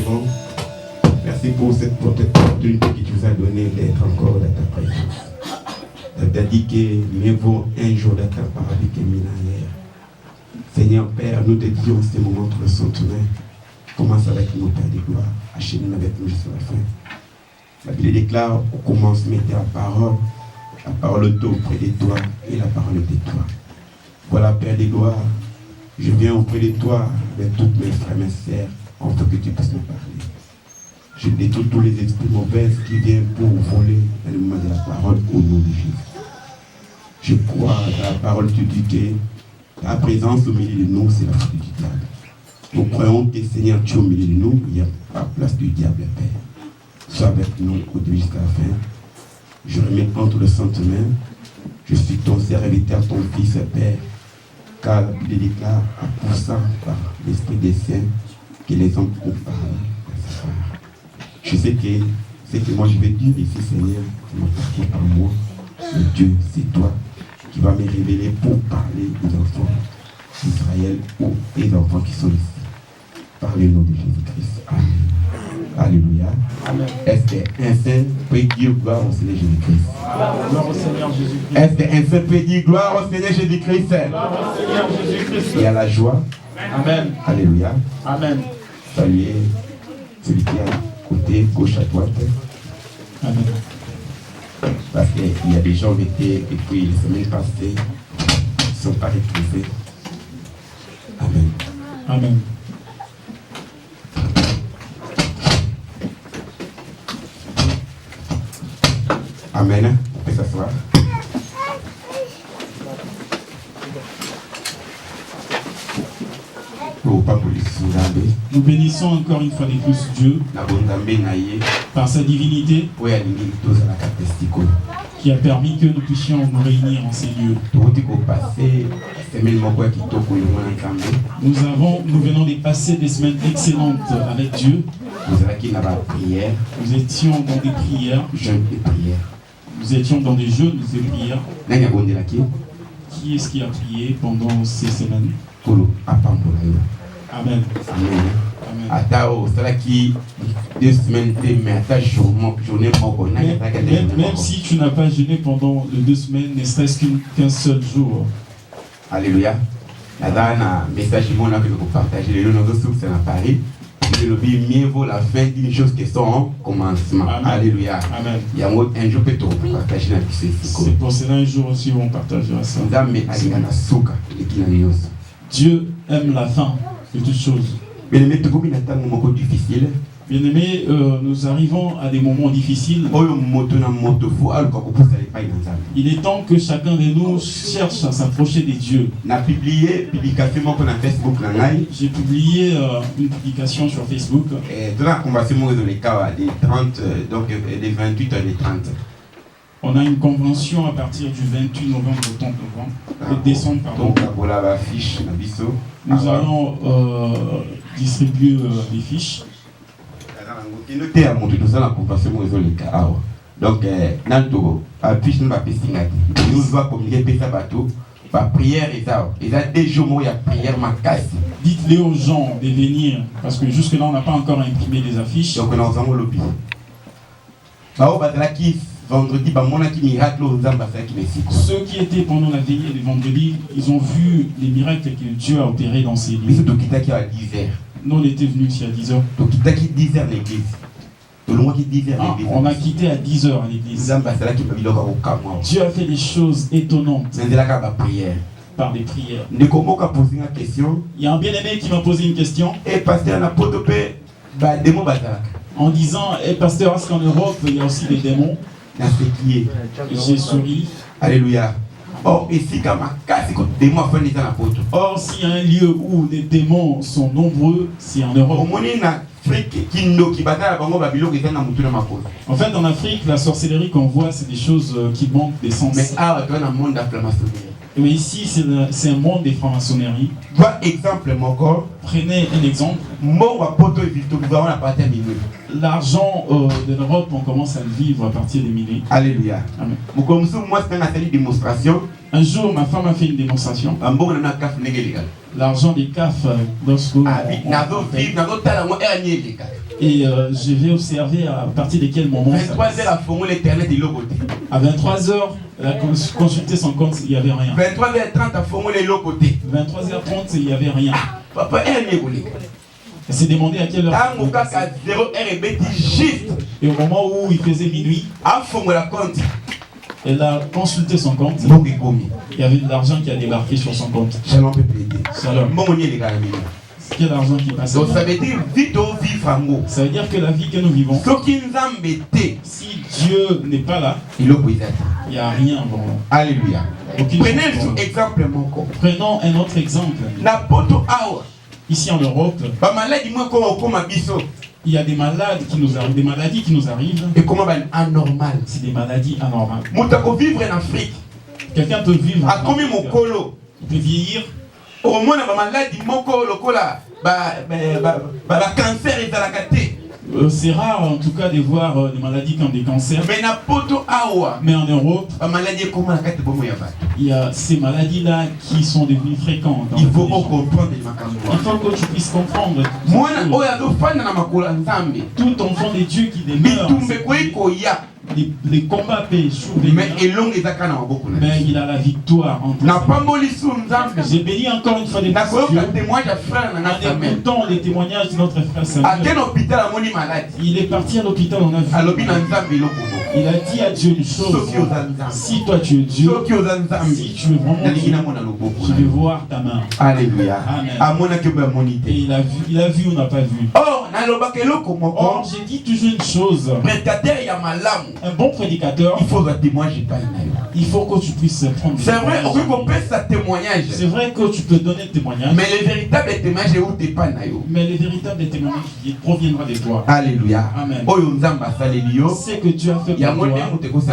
rend. Merci pour cette opportunité que tu nous as donnée d'être encore dans ta présence. Tu as dit que mieux vaut un jour dans ta paradis que 1000 ans hier. Seigneur Père, nous te disons en ce moment le centenaire. Commence avec nous, Père de gloire. Achève-nous avec nous jusqu'à la fin. La Bible déclare au commencement de la parole est auprès de toi et la parole est de toi. Voilà, Père de gloire, je viens auprès de toi avec toutes mes frères et mes sœurs, en fait que tu puisses me parler. Je détruis tous les esprits mauvais qui viennent pour voler dans le moment de la parole au nom de Jésus. Je crois dans la parole, tu dis que ta présence au milieu de nous, c'est la force du diable. Nous croyons que Seigneur, tu es au milieu de nous, il n'y a pas place du diable, Père. Sois avec nous au début jusqu'à la fin. Je remets entre le centenaire. Je suis ton serviteur, ton fils, Père. Car la Bible déclare à poussant par l'Esprit des saints que les hommes comparent. Je sais que ce que moi je vais dire ici, Seigneur, c'est m'appartient par moi. Mais Dieu, c'est toi qui vas me révéler pour parler aux enfants d'Israël ou des enfants qui sont ici. Par le nom de Jésus-Christ. Amen. Alléluia. Amen. Est-ce qu'un saint peut dire gloire au Seigneur Jésus-Christ? Gloire au Seigneur Jésus-Christ. Est-ce qu'un saint peut dire gloire au Seigneur Jésus-Christ? Gloire au Seigneur Jésus-Christ. Et à la joie. Amen. Alléluia. Amen. Saluez celui qui est à côté, gauche à droite. Amen. Parce qu'il y a des gens qui étaient depuis les semaines passées, qui ne sont pas retrouvés. Amen. Amen. Amen. On peut s'asseoir. Nous bénissons encore une fois de plus Dieu par sa divinité qui a permis que nous puissions nous réunir en ces lieux. Nous venons de passer des semaines excellentes avec Dieu. Nous étions dans des prières. Nous étions dans des jeûnes et prières. Qui est-ce qui a prié pendant ces semaines? Amen. Même si tu n'as pas jeûné pendant les 2 semaines, ne serait-ce qu'un seul jour. Alléluia. Un message que vous partagez le nom de source à Paris. Mieux vaut la fin d'une chose que son commencement. Amen. Alléluia. Amen. Il y a un jour que tu partager la vie. C'est pour cela un jour aussi on partagera ça. Dieu aime la fin de toutes choses. Bien-aimés, nous arrivons à des moments difficiles. Il est temps que chacun de nous cherche à s'approcher des dieux. J'ai publié une publication sur Facebook. On a une convention à partir du 28 novembre au 30 novembre, décembre, pardon. Nous allons distribuer des fiches. Donc, affiche nous dites-les aux gens de venir, parce que jusque-là, on n'a pas encore imprimé des affiches. Donc, nous avons le lobby. Vendredi, ceux qui étaient pendant la veillée de vendredi, ils ont vu les miracles que Dieu a opérés dans ces lieux. Nous, on était venus ici à 10h. On a quitté à 10h à l'église. Dieu a fait des choses étonnantes par des prières. Il y a un bien-aimé qui m'a posé une question en disant, pasteur, est-ce qu'en Europe, il y a aussi des démons? J'ai souri. Alléluia. Or, s'il y a un lieu où les démons sont nombreux, c'est en Europe. En fait, en Afrique, la sorcellerie qu'on voit, c'est des choses qui manquent d'essence. Mais ici, c'est un monde des francs-maçonneries. Prenez un exemple. L'argent de l'Europe, on commence à le vivre à partir des milliers. Alléluia. Amen. Un jour, ma femme a fait une démonstration. L'argent des CAF, et je vais observer à partir de quel moment. À 23h, elle a consulté son compte, il n'y avait rien. 23h30, il n'y avait rien. Elle s'est demandé à quelle heure. Et au moment où il faisait minuit, elle a consulté son compte. Il y avait de l'argent qui a débarqué sur son compte. Shalom. Quel argent qui passe. Donc ça veut dire ça veut dire que la vie que nous vivons, si Dieu n'est pas là, il n'y a rien. Bon. Alléluia. Prenons un autre exemple. Ici en Europe, il y a des malades qui nous arrivent, des maladies qui nous arrivent. Et comment anormal? C'est des maladies anormales. Vivre en Afrique. Quelqu'un peut vivre. Il peut vieillir. Au moins, la maladie, cancer est à la caté. C'est rare en tout cas de voir des maladies comme des cancers. Mais en Europe, il y a ces maladies-là qui sont devenues fréquentes. Il faut comprendre. Il faut que tu puisses comprendre. Tout enfant de Dieu qui demeure, les combats paient mais il a la victoire entre j'ai béni encore une fois les Dieu en écoutant les témoignages de notre frère Samuel. Il est parti à l'hôpital, on a vu. Il a dit à Dieu une chose: si toi tu es Dieu, si tu es vraiment Dieu, je vais voir ta main. Alléluia. Amen. Et il a vu ou n'a pas vu. Or, j'ai dit toujours une chose: un bon prédicateur, il faut que tu puisses prendre des témoignages. C'est vrai que tu peux donner le témoignage. Mais les véritables témoignages proviendront de toi. Alléluia. Amen. C'est que Dieu a fait pour toi.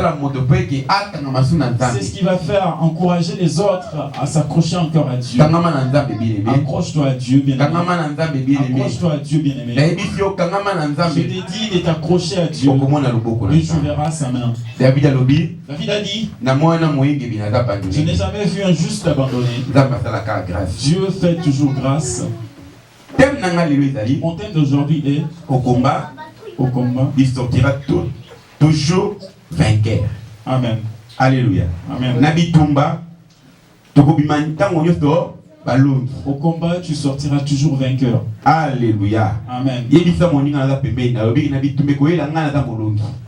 C'est ce qui va faire encourager les autres à s'accrocher encore à Dieu. Accroche-toi à Dieu, bien-aimé. Accroche-toi à Dieu, bien-aimé. Je t'ai dit de t'accrocher à Dieu. Et tu verras sa main. David a dit: je n'ai jamais vu un juste abandonné. Dieu fait toujours grâce. Mon thème d'aujourd'hui est au combat, il sortira toujours vainqueur. Amen. Alléluia. Amen. Au combat, tu sortiras toujours vainqueur. Alléluia. Amen.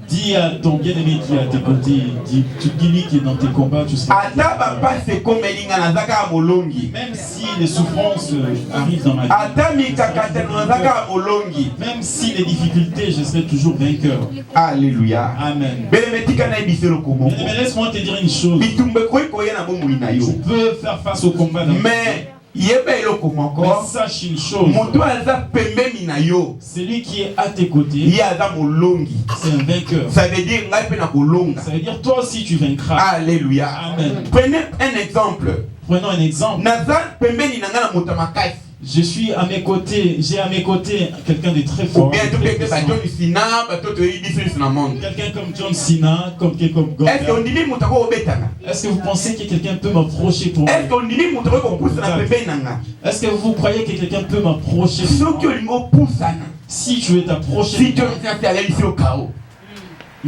Dis à ton bien-aimé qui est à tes côtés, dis-lui qui est dans tes combats, tu seras. Même si les souffrances arrivent dans ma vie, même si les difficultés, je serai toujours vainqueur. Alléluia. Amen. Laisse-moi te dire une chose. Tu peux faire face au combat d'un mais sache une chose: celui qui est à tes côtés, c'est un vainqueur. Ça veut dire toi aussi tu vaincras. Alléluia. Amen. Prenez un exemple. Prenons un exemple. Je suis à mes côtés, j'ai à mes côtés quelqu'un de très fort. Quelqu'un comme John Cena, comme God. Est-ce que vous pensez que quelqu'un peut m'approcher pour Est-ce que vous croyez que quelqu'un peut m'approcher? Si tu veux t'approcher,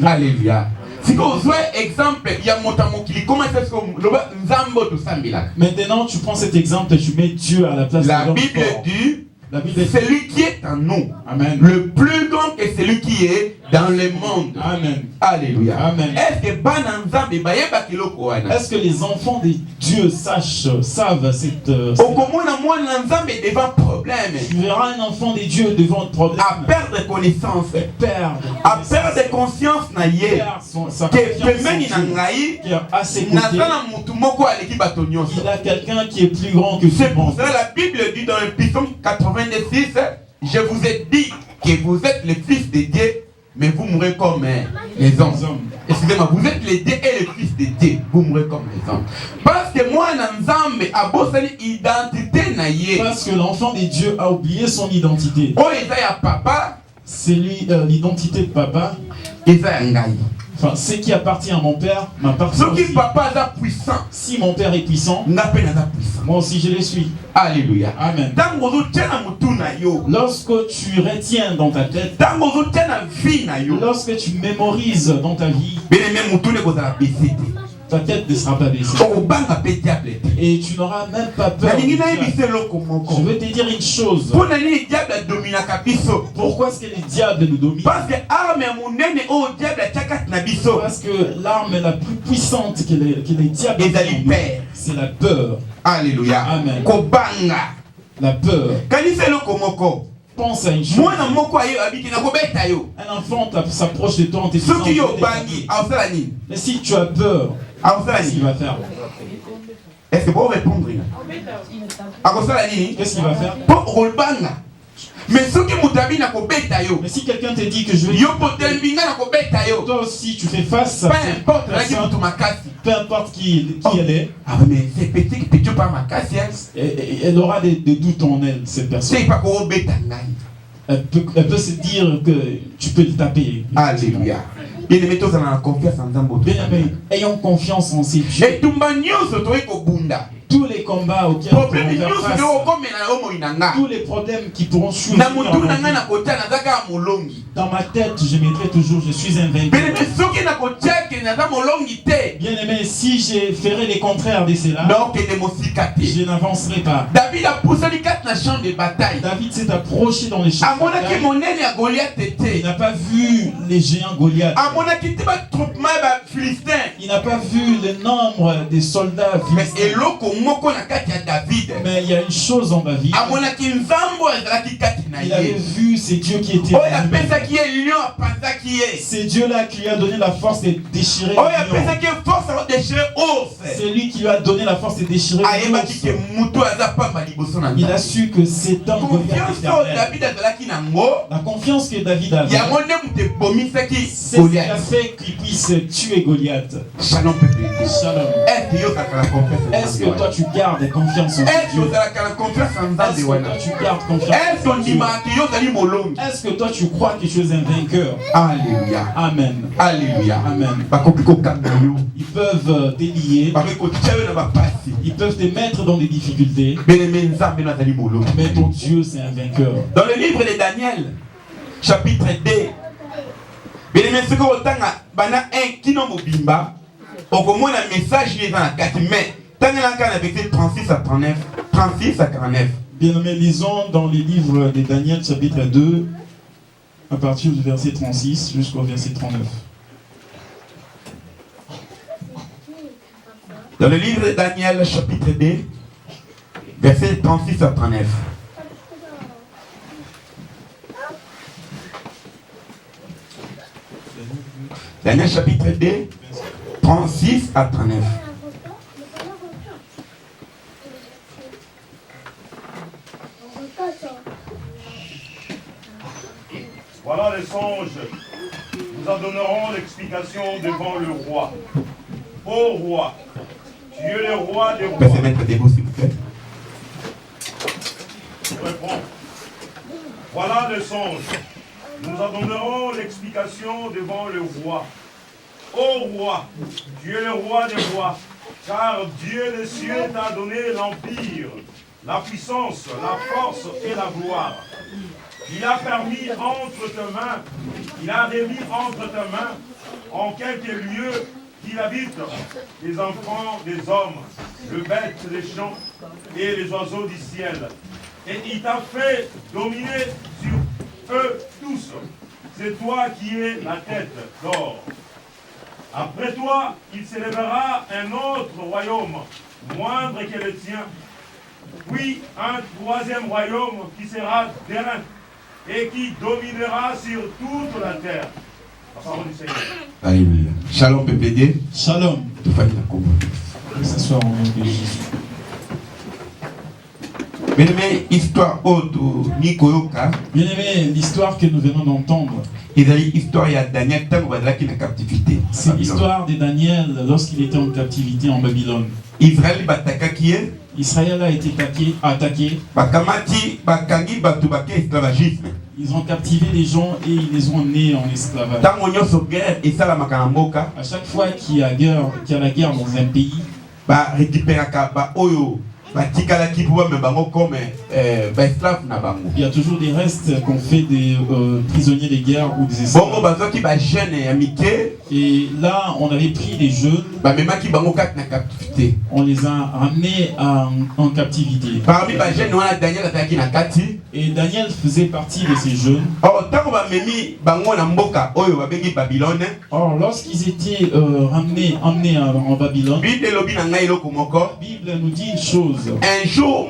Alléluia. Si vous avez exemple, il y a maintenant tu prends cet exemple et tu mets Dieu à la place de l'homme. La Bible dit: celui qui est en nous, amen, le plus grand que celui qui est dans le monde. Amen. Alléluia. Amen. Est-ce que les enfants de Dieu savent cette tu verras un enfant de Dieu devant un problème. À perdre connaissance. À perdre conscience. Qui a assez côté. Il a quelqu'un qui est plus grand que c'est pour ça la Bible dit dans le psaume 86: je vous ai dit que vous êtes les fils de Dieu, mais vous mourrez comme les hommes. Excusez-moi, vous êtes les dieux et les fils de Dieu, vous mourrez comme les hommes. Parce que moi, parce que l'enfant de Dieu a oublié son identité. Papa, c'est lui l'identité de papa. Enfin, ce qui appartient à mon père m'appartient aussi. Si mon père est puissant, moi aussi je le suis. Alléluia. Amen. Lorsque tu retiens dans ta tête, lorsque tu mémorises dans ta vie, ta tête ne sera pas baissée. Et tu n'auras même pas peur. Je veux te dire une chose. Pourquoi est-ce que les diables nous dominent? Parce que l'arme la plus puissante que les diables ont, c'est la peur. Alléluia. Amen. La peur. Pense à une chose. Un enfant s'approche de toi en te disant, mais si tu as peur, qu'est-ce qu'il va faire? Est-ce que vous répondre? Qu'est-ce qu'il va faire? Mais si quelqu'un te dit que je vais toi aussi tu fais face à peu importe qui elle est, elle aura des doutes en elle, cette personne. Elle peut se dire que tu peux le taper. Alléluia. Bien-aimé, ayons confiance en ces dieux. Tous les combats auxquels nous faire face, tous les problèmes qui pourront surgir dans ma tête, je mettrai toujours, je suis un vainqueur. Bien aimé, si je ferai les contraires de cela, je n'avancerai pas. David s'est approché dans les champs de bataille. Il n'a pas vu les géants Goliath. Il n'a pas vu le nombre des soldats philistins. Mais il y a une chose en David. Il avait vu ces dieux qui étaient ces dieux-là qui lui a donné la force de déchirer. C'est lui qui lui a donné la force de déchirer. Il a su que c'est un Goliath éternel. La confiance que David avait, c'est ce qui a fait qu'il puisse tuer Goliath. Shalom. Shalom. Est-ce que toi tu gardes confiance en Dieu? Est-ce que toi tu gardes confiance en Dieu? Est-ce que toi tu crois que tu es un vainqueur? Alléluia. Amen. Alléluia. Amen. Ils peuvent t'élier. Ils peuvent te mettre dans des difficultés. Mais ton Dieu c'est un vainqueur. Dans le livre de Daniel, chapitre 2, un message qui est dans la 4 mai. 36 à 39. 36 à 49. Bien aimé, lisons dans les livres de Daniel, chapitre 2, à partir du verset 36 jusqu'au verset 39. Dans le livre de Daniel, chapitre 2, verset 36 à 39. Daniel, chapitre 2, 36 à 39. Voilà les songes. Nous en donnerons l'explication devant le roi. Ô roi, tu es le roi des rois. Vous pouvez mettre debout, s'il vous plaît. Je réponds. Voilà les songes. Nous en donnerons l'explication devant le roi. Ô roi, tu es le roi des rois, car Dieu des cieux t'a donné l'empire, la puissance, la force et la gloire. Il a permis entre tes mains, il a remis entre tes mains, en quelques lieux qu'il habite, les enfants des hommes, le bête des champs et les oiseaux du ciel. Et il t'a fait dominer sur eux tous. C'est toi qui es la tête d'or. Après toi, il s'élèvera un autre royaume, moindre que le tien. Puis un troisième royaume qui sera d'airain et qui dominera sur toute la terre. La parole du Seigneur. Alléluia. Shalom PPD. Shalom. Tout famille la combat. Que ce soit au nom de Jésus. Bien-aimé, histoire haute ou Nikoyoka. Bien-aimé, l'histoire que nous venons d'entendre. Histoire de Daniel qui est en captivité. C'est l'histoire de Daniel lorsqu'il était en captivité en Babylone. Israël bataka qui est. Israël a été attaqué. Ils ont captivé les gens et ils les ont emmenés en esclavage. À chaque fois qu'il y a la guerre dans un pays, il y a toujours des restes qu'on fait des prisonniers de guerre ou des esclaves. Et là, on avait pris les jeunes, on les a ramenés en captivité. Et Daniel faisait partie de ces jeunes. Or, lorsqu'ils étaient emmenés en Babylone, la Bible nous dit une chose. Un jour,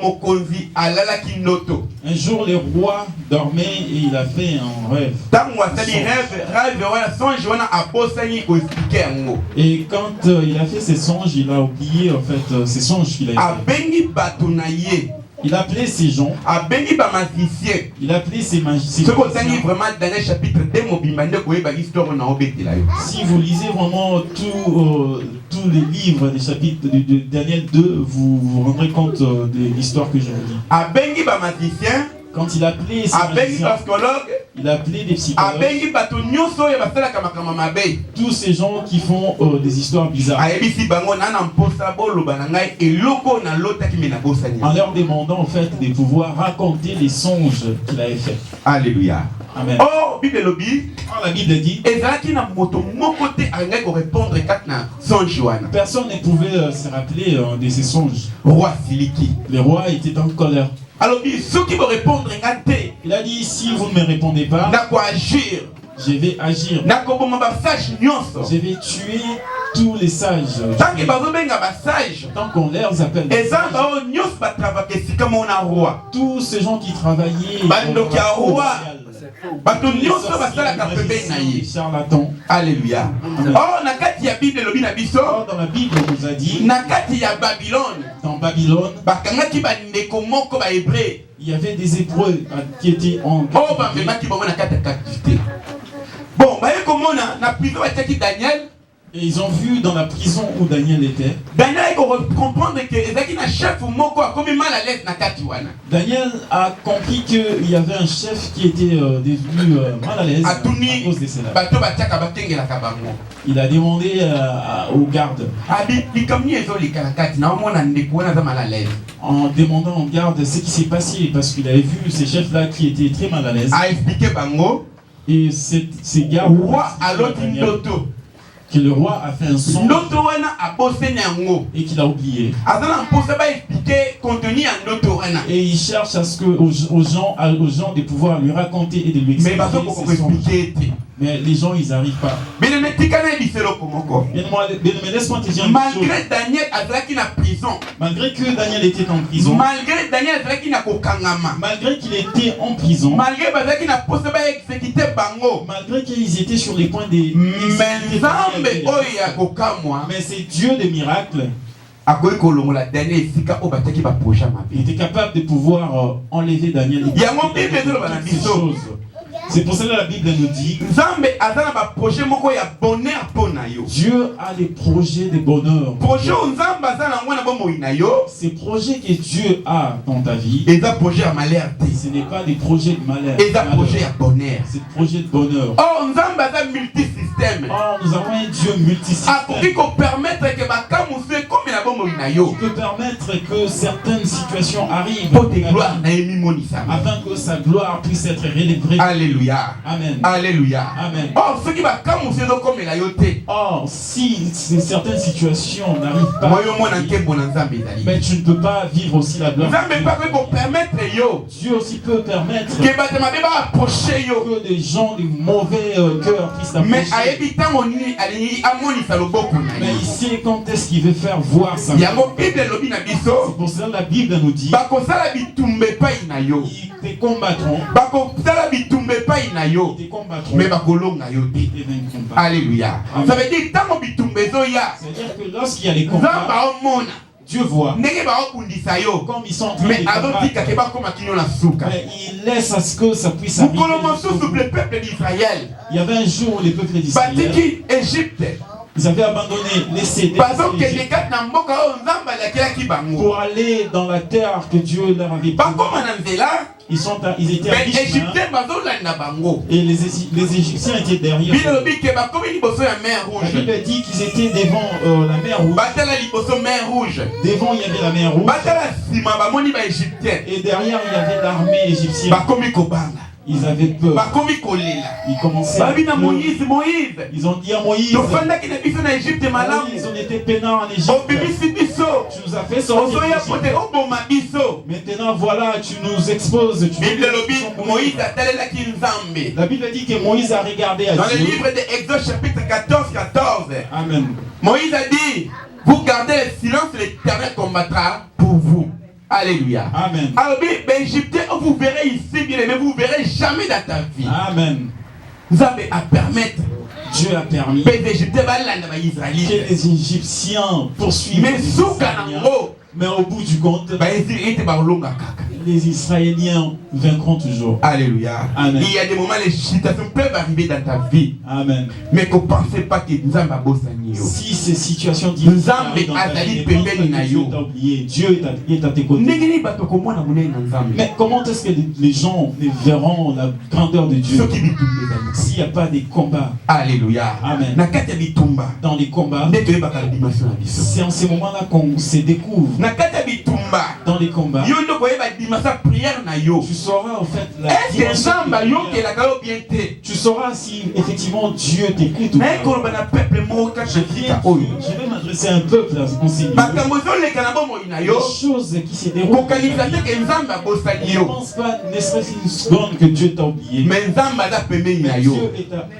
le roi dormait et il a fait un rêve. Et quand il a fait ses songes, il a oublié en fait ses songes qu'il a fait. Il appelait ces gens. Il appelait ces magiciens. Si vous lisez vraiment tous les livres des chapitres de Daniel 2, vous vous rendrez compte de l'histoire que je vous dis. Quand il appelait ces magiciens, il appelait des psychologues, tous ces gens qui font des histoires bizarres, en leur demandant en fait de pouvoir raconter les songes qu'il avait faits. Alléluia. Amen. Oh, la Bible dit, personne ne pouvait se rappeler de ces songes. Le roi était en colère. Alors, ceux qui vont répondre, il a dit, si vous ne me répondez pas, je vais agir. Je vais tuer tous les sages. Tant qu'on leur appelle. Tous ces gens qui travaillaient charlatans. Alléluia. Oh, dans la Bible nous a dit, dans Babylone, il y avait des Hébreux qui étaient en captivité. Bon, Daniel. Et ils ont vu dans la prison où Daniel était. Daniel a compris qu'il y avait un chef qui était devenu mal à l'aise à cause de cela. Il a demandé aux gardes, en demandant aux gardes ce qui s'est passé, parce qu'il avait vu ces chefs-là qui étaient très mal à l'aise. Et ces gardes que le roi a fait un songe et qu'il a oublié. Et il cherche à ce que aux gens de pouvoir lui raconter et de lui expliquer ses songes. Mais les gens, ils n'arrivent pas. Mais laisse-moi te dire une chose. Malgré que Daniel était en prison, malgré qu'il était en prison, malgré qu'ils étaient sur les points des... Mais c'est Dieu des miracles. Il était capable de pouvoir enlever Daniel. C'est pour cela que la Bible nous dit, Dieu a des projets de bonheur. Ces projets que Dieu a dans ta vie, ce n'est pas des projets de malheur. C'est des projets de bonheur. Oh, nous avons un Dieu multisystème. Il peut permettre que certaines situations arrivent afin que sa gloire puisse être révélée. Alléluia. Amen. Alléluia. Amen. Oh, si certaines situations n'arrivent pas, mais tu ne peux pas vivre aussi la gloire. Dieu aussi peut permettre que des gens de mauvais cœurs puissent t'approcher. Mais il sait quand est-ce qu'il veut faire voir ça. C'est pour cela que la Bible nous dit, ils te combattront. Mais alléluia. Ça veut dire c'est-à-dire que lorsqu'il y a les combats, Dieu voit comme ils sont en train de combattre. Mais il laisse à ce que ça puisse arriver. Il y avait un jour où les peuples d'Israël Ils avaient abandonné, laissé pour aller dans la terre que Dieu leur avait promis. Ils étaient à mi-chemin et les Égyptiens étaient derrière. La Bible dit qu'ils étaient devant la mer rouge. Devant il y avait la mer rouge. Et derrière il y avait l'armée égyptienne. Ils avaient peur. Ils commençaient à pleurer. Ils ont dit à Moïse, ils ont été peinards en Égypte. Tu nous as fait sortir d'Égypte. Maintenant voilà, tu nous exposes. La Bible dit que Moïse a regardé à Dieu. Dans le livre d'Exode chapitre 14. Amen. Moïse a dit, vous gardez le silence, l'Éternel combattra pour vous. Alléluia. Amen. Alors, Égyptien, vous verrez ici, bien aimé, vous verrez jamais dans ta vie. Amen. Vous avez à permettre. Dieu a permis que les Égyptiens poursuivent les Israéliens. Mais au bout du compte, les Israéliens vaincront toujours. Alléluia. Amen. Il y a des moments, les situations peuvent arriver dans ta vie. Amen. Mais qu'on ne pensez pas que nous avons besoin. Si ces situations difficiles arrivent dans ta vie, Dieu t'a oublié. Dieu est à tes côtés. Mais comment est-ce que les gens verront la grandeur de Dieu s'il n'y a pas des combats? Alléluia. Amen. Dans les combats, c'est en ces moments-là qu'on se découvre. Dans les combats, tu sauras en fait la dimension. Tu sauras si effectivement Dieu t'écoute ou pas. Je vais m'adresser à un peuple en ces lieux. Les choses qui se déroulent. Ne pense pas, n'est-ce une seconde que Dieu t'a oublié. Mais Dieu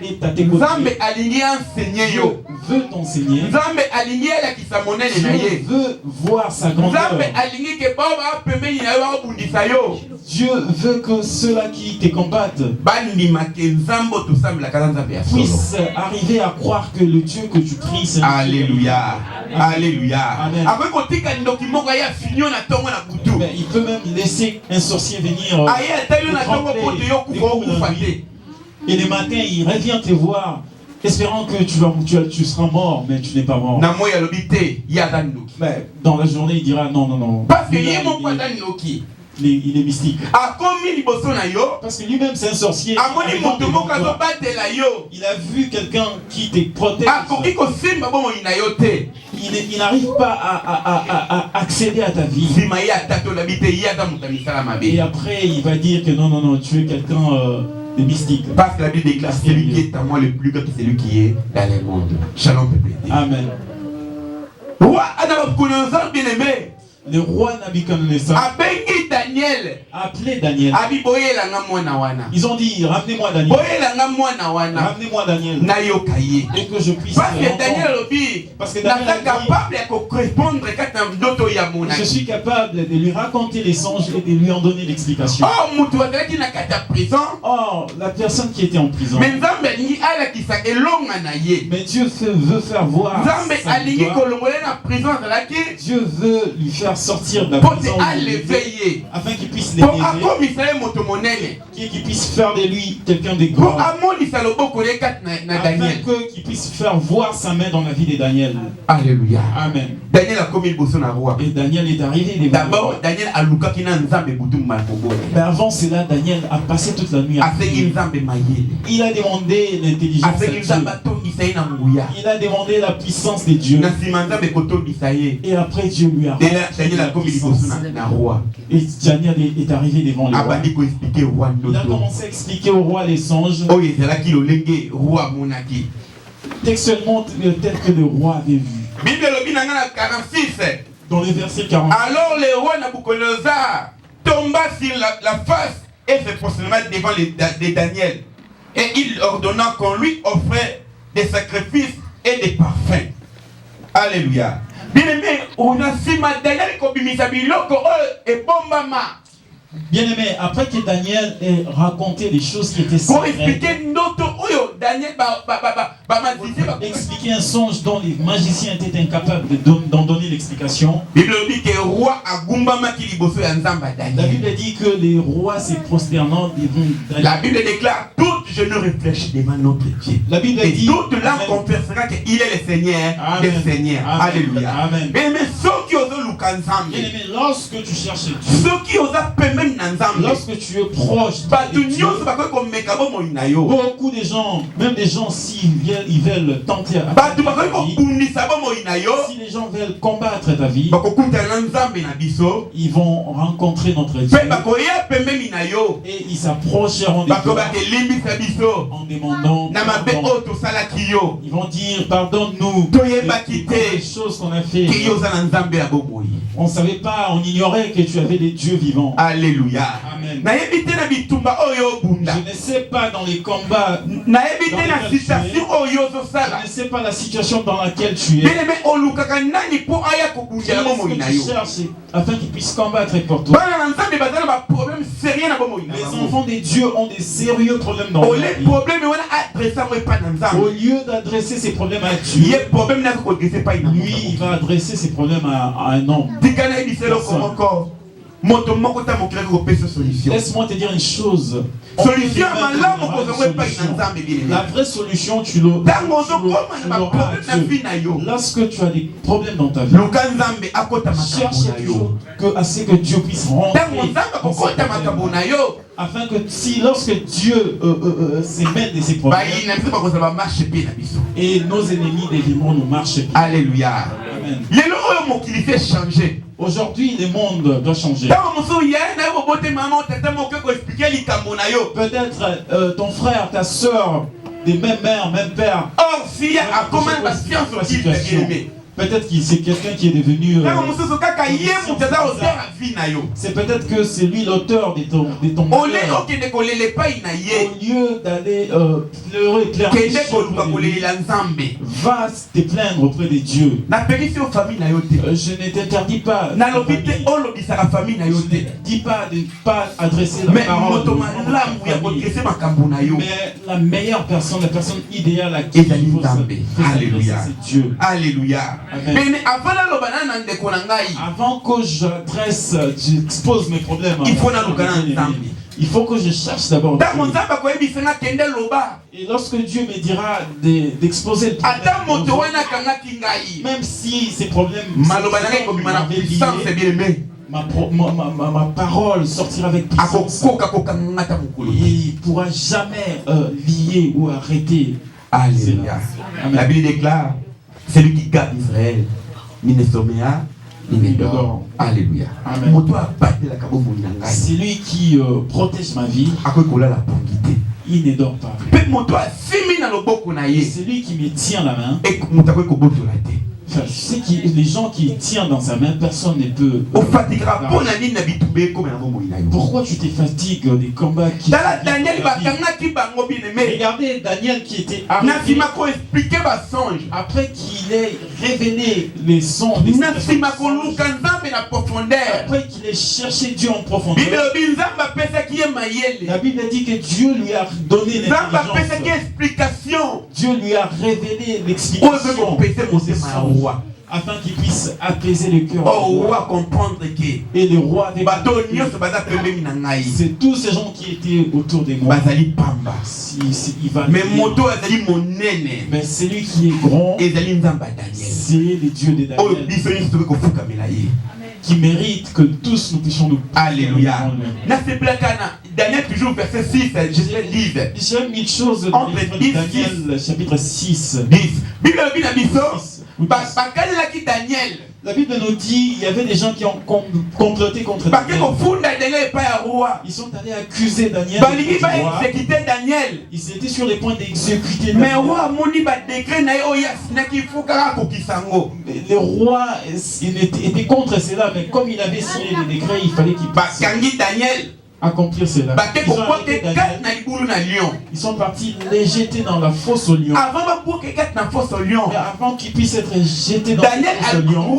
est à tes côtés. Dieu veut t'enseigner. Dieu veut voir sa grandeur. Dieu veut que ceux-là qui te combattent puissent arriver à croire que le Dieu que tu pries, c'est un Dieu. Alléluia. Alléluia. Amen. Mais il peut même laisser un sorcier venir et les matins il revient te voir espérant que tu seras mort, mais tu n'es pas mort. Mais dans la journée il dira non. Parce que il est mystique. Parce que lui-même c'est un sorcier. Il a vu quelqu'un qui te protège. Il n'arrive pas à accéder à ta vie. Et après il va dire que non, tu es quelqu'un de mystique. Parce que la Bible déclare celui qui est à moi le plus grand que celui qui est dans le monde. Shalom peuple. Amen. Roi Nabuchodonosor bien-aimé. Le roi Nabuchodonosor a appelé Daniel. Ils ont dit ramenez-moi Daniel. Ramenez-moi Daniel. Et que je puisse. Parce que Daniel a dit je suis capable de lui raconter les songes et de lui en donner l'explication. Or, la personne qui était en prison. Mais Dieu veut faire voir sa victoire. Dieu veut lui faire sortir de la prison afin qu'il puisse l'élever, qu'il puisse faire de lui quelqu'un de grand, afin qu'il puisse faire voir sa main dans la vie de Daniel. Alléluia. Amen. Daniel a commis le roi. Et Daniel est arrivé. D'abord, Daniel a mais avant cela, Daniel a passé toute la nuit à prier. Il a demandé l'intelligence de Dieu. Il a demandé la puissance de Dieu. Et après Dieu lui a rendu la puissance. Et Daniel est arrivé devant le roi. Il a commencé à expliquer au roi les songes. Textuellement tel que le roi avait vu. Dans le verset 40. Alors le roi Nabuchodonosor tomba sur la face et se prosterna devant les Daniel. Et il ordonna qu'on lui offrait des sacrifices et des parfums. Alléluia. Bien-aimé, on a si mal Daniel kobimisa biloko et bombama. Bien-aimé, après que Daniel ait raconté les choses qui étaient secrètes, expliquer un songe dont les magiciens étaient incapables d'en donner l'explication. La Bible dit que les rois se prosternant devant Daniel. La Bible déclare toute je ne réfléchis devant notre Dieu. La Bible dit toute langue confessera déclare qu'il est le Seigneur des Seigneurs. Alléluia. Amen. Mais ceux qui osent Lukanzambe, lorsque tu cherches Dieu, ceux qui osent même Nanzambe, lorsque tu es proche de Dieu, beaucoup de gens, même des gens, s'ils veulent tenter à ta vie, si les gens veulent combattre ta vie, ils vont rencontrer notre Dieu et ils s'approcheront de toi en demandant pardon. Ils vont dire pardonne-nous des choses qu'on a fait. On ne savait pas, on ignorait que tu avais des dieux vivants. Alléluia. Amen. Je ne sais pas dans les combats, je ne sais pas la situation dans laquelle tu es. Qu'est-ce que tu cherches afin qu'ils puissent combattre pour toi? Les enfants des dieux ont des sérieux problèmes dans leur vie. Au lieu d'adresser ces problèmes à Dieu, lui, il va adresser ses problèmes à un homme. Laisse-moi te dire une chose. La vraie solution, tu l'auras à Dieu. Lorsque tu as des problèmes dans ta vie, cherche toujours à ce que Dieu puisse rentrer afin que si lorsque Dieu se mêle de ses problèmes et nos ennemis devront nous marcher. Alléluia. Amen. Aujourd'hui, le monde doit changer. Peut-être ton frère, ta soeur, des mêmes mères, même père. Or, s'il y a comment la science peut-être que c'est quelqu'un qui est devenu. C'est peut-être que c'est lui l'auteur de ton malheur. Au lieu d'aller pleurer clairement, va te plaindre auprès de Dieu. Je ne t'interdis pas. Je ne dis pas de ne pas adresser la parole. Mais la meilleure personne, la personne idéale à qui il faut s'adresser, c'est Dieu. Alléluia. Amen. Avant que j'expose mes problèmes, il faut que je cherche d'abord Dieu. Et lorsque Dieu me dira d'exposer le problème, même si ces problèmes ma parole sortira avec puissance. Il ne pourra jamais lier ou arrêter. Alléluia. La Bible déclare, c'est lui qui garde Israël. Ni ne sommeilla, ni ne dort. Alléluia. C'est lui qui protège ma vie. Il ne dort pas. C'est lui qui me tient la main. C'est les gens qui tiennent dans sa main, personne ne peut. Pourquoi tu te fatigues des combats qui. Regardez Daniel qui était arrivé après qu'il ait révélé les sons. Après qu'il ait cherché Dieu en profondeur. La Bible dit que Dieu lui a donné l'explication. Dieu lui a révélé l'explication. Afin qu'il puisse apaiser le cœur. Comprendre que et le roi c'est tous ces gens qui étaient autour de moi. Mais c'est lui qui est grand. C'est le Dieu de Daniel. Qui mérite que tous nous puissions nous. Alléluia. Daniel toujours verset 6. J'aime une chose dans Daniel chapitre 6. La Bible nous dit il y avait des gens qui ont comploté contre Daniel. Ils sont allés accuser Daniel. Ils étaient sur les points d'exécuter Daniel. Le roi était contre cela, mais comme il avait signé les décrets, il fallait qu'il passe. Accomplir cela. Ils sont partis les jeter dans la fosse au lion. Avant qu'ils puissent être jetés dans la fosse au lion,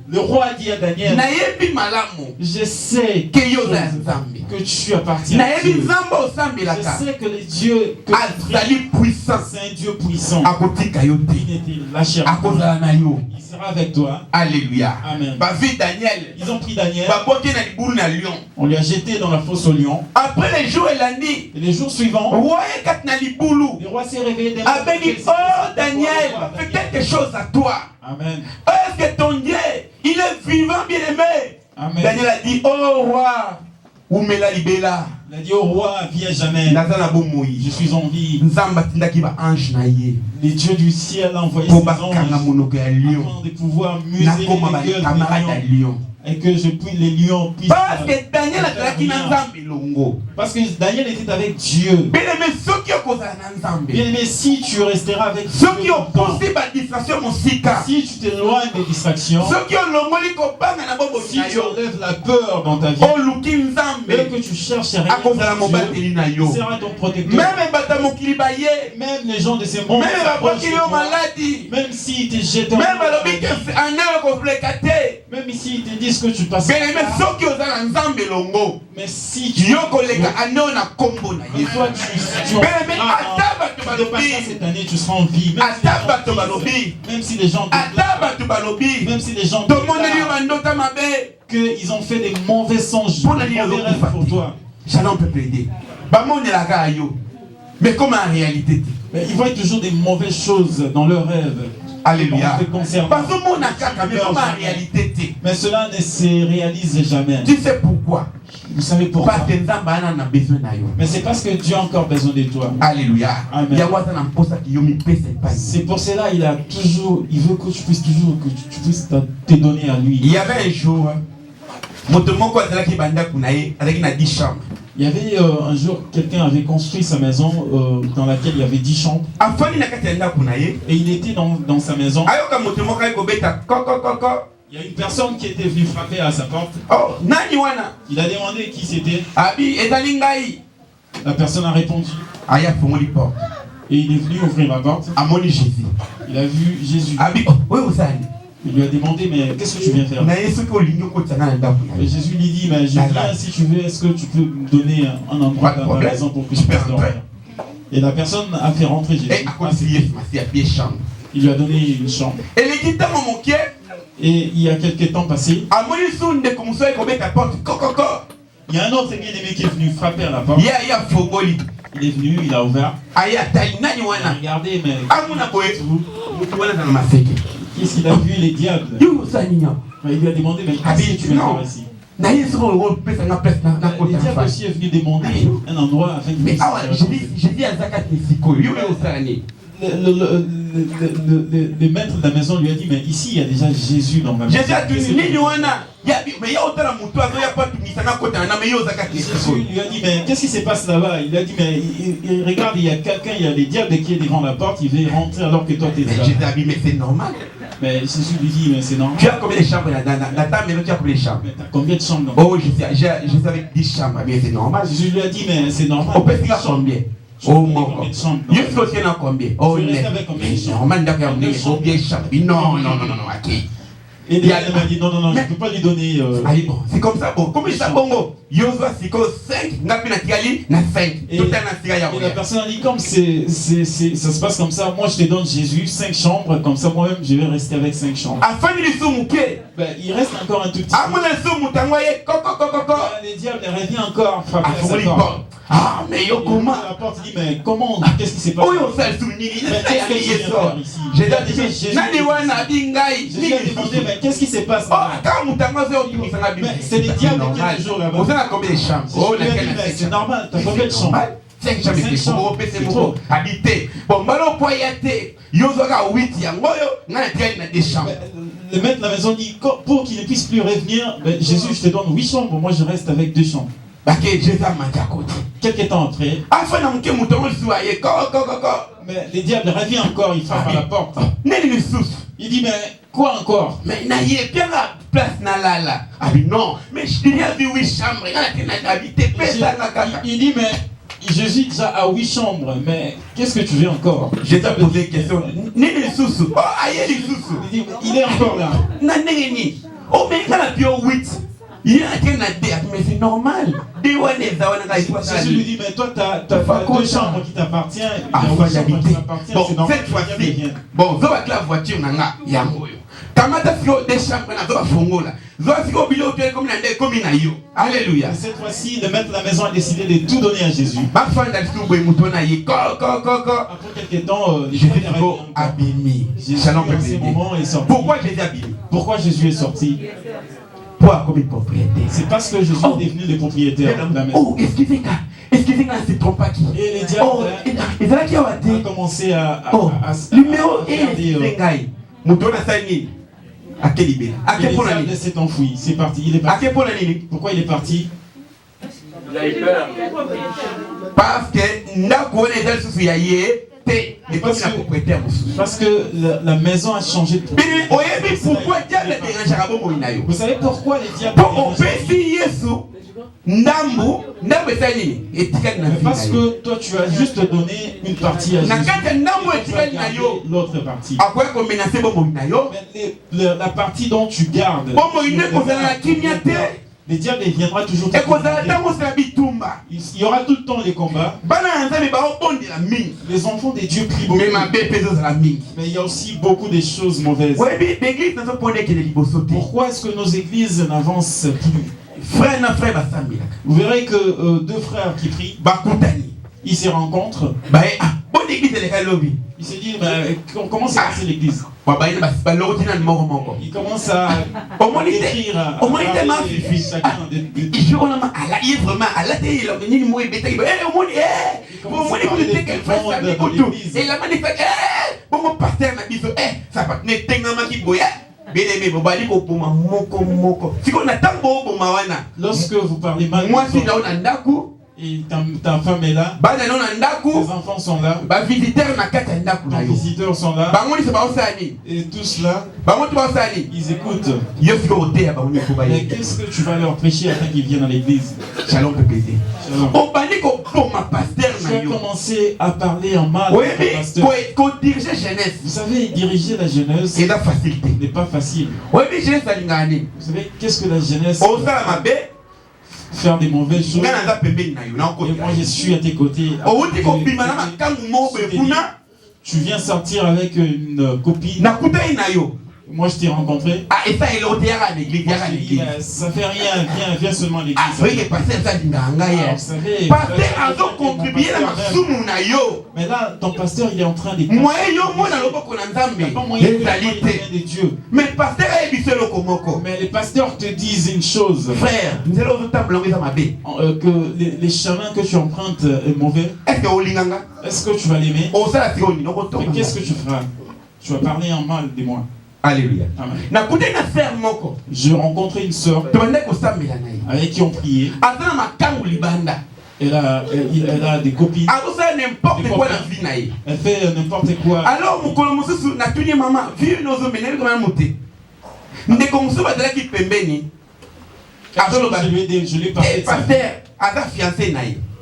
le roi a dit à Daniel, je sais que tu appartiens à Dieu. Je sais que le Dieu que c'est un Dieu puissant. Il ne te lâchera pas. Il sera avec toi. Alléluia. Amen. Ils ont pris Daniel. On lui a jeté dans la fosse au lion. Après les jours et la nuit, et les jours suivants, le roi s'est réveillé. Oh Daniel, fais quelque chose à toi. Amen. Est-ce que ton Dieu, il est vivant, bien-aimé? Amen. Daniel a dit, oh roi, où me la libella. Il a dit au roi, viens jamais. Je suis en vie. Les dieux du ciel ont envoyé ses anges afin de pouvoir museler les gueules des lions. Et que les lions puissent... Parce que Daniel était avec Dieu. Bien aimé, si tu resteras avec Dieu, si tu t'éloignes des distractions, si tu enlèves la peur dans ta vie, et que tu cherches à rien, Dieu sera ton protecteur. Même les gens de ces mondes, même s'ils te jettent, même ici ils te disent que tu passes. Mais si tu cette année, tu seras en vie. Même si les gens qu'ils ont fait des mauvais songes, des mauvais rêves pour toi. Shalom peut plaider. Mais comme en réalité, ils voient toujours des mauvaises choses dans leurs rêves. Alléluia. Mais cela ne se réalise jamais. Tu sais pourquoi? Vous savez pourquoi? Mais c'est parce que Dieu a encore besoin de toi. Alléluia. Amen. C'est pour cela il veut que tu puisses toujours te donner à lui. Il y avait un jour, il y avait un jour, quelqu'un avait construit sa maison dans laquelle il y avait 10 chambres. Et il était dans sa maison. Il y a une personne qui était venue frapper à sa porte. Il a demandé qui c'était. La personne a répondu. Et il est venu ouvrir la porte. Il a vu Jésus. Il lui a demandé, mais qu'est-ce que tu viens faire? Et Jésus lui dit, mais je viens si tu veux, est-ce que tu peux me donner un endroit dans ta maison pour que je puisse dormir? Et la personne a fait rentrer Jésus. Il lui a donné une chambre. Et il y a quelques temps passés, il y a un autre bien-aimé qui est venu frapper à la porte. Il est venu, il a ouvert. Il a regardé, mais qu'est-ce qu'il a vu, les diables? Il lui a demandé, mais qu'est-ce que tu veux faire ici? Les diables aussi est venu demander un endroit afin le maître de la maison lui a dit, mais ici il y a déjà Jésus dans ma maison. Jésus lui a dit, mais qu'est-ce qui se passe là-bas? Il a dit, mais regarde, il y a quelqu'un, il y a les diables qui est devant la porte, il veut rentrer alors que toi tu es là. Jésus a dit, mais c'est normal. Mais Jésus lui dit, mais c'est normal. Tu as combien de chambres dans ta maison? Tu as combien de chambres? Mais tu as combien de chambres? Oh, Jésus avec 10 chambres, mais c'est normal. Jésus lui a dit, mais c'est normal. On peut faire combien? Oh mon God. Il faut qu'il y en a combien? Oh, non. Et il m'a dit, non, je ne peux pas lui donner. C'est comme ça, bon. Comment ça, bongo? Yozoa, c'est quoi? 5, na 5. Et la personne a dit, comme ça se passe comme ça, moi je te donne Jésus, 5 chambres, comme ça moi-même je vais rester avec 5 chambres. Il reste encore un tout petit peu. Les diables reviennent encore frapper à sa porte. Ah, mais yo, comment? La porte dit, mais comment? Qu'est-ce qui s'est passé? Qu'est-ce que je viens faire ici? Jésus a demandé, mais qu'est-ce qui se passe? C'est les diables qui sont toujours là-bas. C'est normal, t'as combien de chambres? 5 chambres, c'est trop. Habité. Bon, malo poyate. Yozoka 8 yangoyo, ngana tiali na 2 chambres. Le maître de la maison dit, pour qu'il ne puisse plus revenir, Jésus, je te donne 8 chambres, moi je reste avec 2 chambres. Quelques temps après, mais les diables reviennent encore, ils frappent à la porte. Il dit, mais quoi encore? Mais place nalala. Non, mais je t'ai vu 8 chambres. Il dit, mais Jésus déjà a 8 chambres, mais qu'est-ce que tu veux encore? Je t'ai posé une question. Il dit, il est encore là. Oh, mais il a 8. Il y a mais c'est normal. Jésus lui dit, mais toi, tu as 2 chambres qui t'appartiennent. Bon, cette fois-ci, bon, la voiture, il y a un Kamata fio des chambres na doba fongola. Alléluia. Et cette fois-ci, le maître de la maison a décidé de tout donner à Jésus. Après quelques temps, Jésus abîmé. Pourquoi Jésus abîmé? Pourquoi Jésus est sorti? Comme propriétaire. C'est parce que Jésus est devenu le propriétaire de la maison. Oh, excusez-moi, c'est trop pas qui. Et les diables ont commencé à numéro faire des... Et les diables s'est enfui. C'est parti. Il est parti. Pourquoi il est parti? Il a eu peur. Parce que parce que la maison a changé de propriétaire. Vous savez pourquoi les diables parce que toi tu as juste donné une partie à Jésus, l'autre partie. Mais la partie dont tu gardes, les diables viendra toujours. Il y aura tout le temps les combats. Les enfants des dieux prient beaucoup. Mais il y a aussi beaucoup de choses mauvaises. Pourquoi est-ce que nos églises n'avancent plus? Vous verrez que deux frères qui prient, ils se rencontrent. Il se dit, comment s'est passée l'église? Il commence à écrire chacun lorsque vous parlez mal, et ta femme est là, tes enfants sont là, tes visiteurs sont là, et tous là, ils écoutent. Mais qu'est-ce que tu vas leur prêcher afin qu'ils viennent à l'église? Shalom. Tu as commencé à parler en mal de pasteur. Vous savez, diriger la jeunesse n'est pas facile. Vous savez, qu'est-ce que la jeunesse? Faire des mauvaises choses. Et moi je suis à tes côtés. Tu viens sortir avec une copine. Moi je t'ai rencontré. Ça fait rien, viens seulement à l'église. Mais là, ton pasteur il est en train de... Mais les pasteurs te disent une chose. Frère, que les chemins que tu empruntes est mauvais. Est-ce que tu vas l'aimer? Mais qu'est-ce que tu feras? Tu vas parler en mal de moi. Alléluia. J'ai rencontré une soeur avec qui on priait. Elle a des copines. Elle fait n'importe quoi. Alors, je lui ai parlé de ça.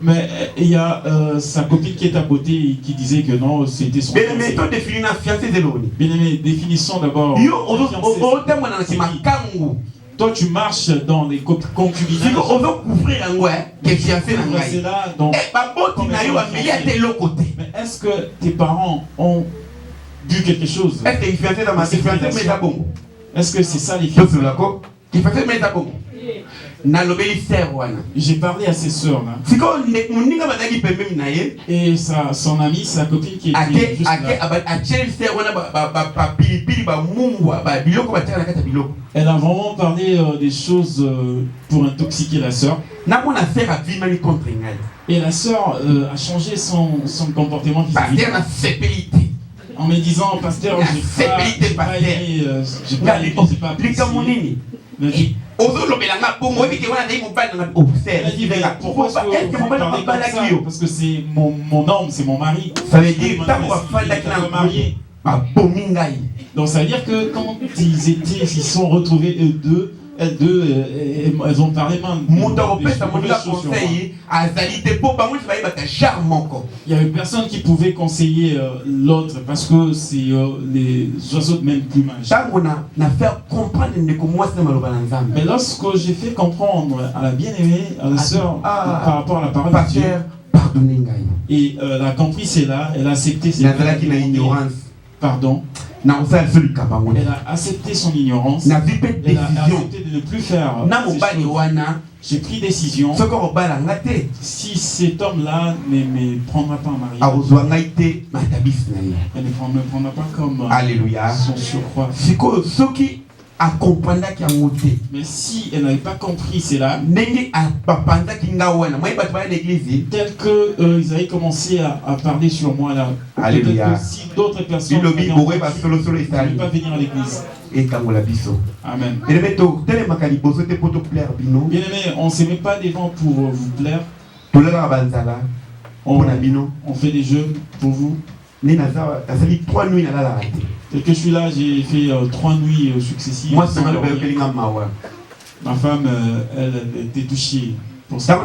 Mais il y a sa copine qui est à côté et qui disait que non, c'était son fiancé. Bien aimé, définissons d'abord. Toi, tu marches dans les concubinages. C'est là, donc, mais est-ce que tes parents ont bu quelque chose? Est-ce que c'est ça les fiancés? J'ai parlé à ses soeurs là. Et son amie, sa copine qui était juste là. Elle a vraiment parlé des choses pour intoxiquer la sœur. Et la sœur a changé son comportement vis-à-vis. En me disant, pasteur, j'ai pas aimé, j'ai pas apprécié. Pourquoi est-ce que vous parlez comme ça? Parce que c'est mon homme, c'est mon mari. Ça veut dire marié. Donc ça veut dire que quand ils sont retrouvés elles deux, elles ont parlé mal. Il y avait personne qui pouvait conseiller l'autre parce que c'est les oiseaux de même plumage. Mais lorsque j'ai fait comprendre à la bien-aimée, à la sœur, par rapport à la parole de Dieu, et elle a compris cela, elle a accepté cette pardon. Elle a accepté son ignorance. Elle a accepté de ne plus faire ces choses. J'ai pris décision. Si cet homme-là ne me prendra pas en mariage, elle ne me prendra pas comme son surcroît. Mais si elle n'avait pas compris cela, tel que ils avaient commencé à parler sur moi là, si d'autres personnes ne pouvaient pas venir à l'église. Amen. Bien aimé, on ne se met pas devant pour vous plaire. On fait des jeûnes pour vous. Dès que je suis là, j'ai fait 3 nuits successives. Ma femme, elle était touchée pour ça.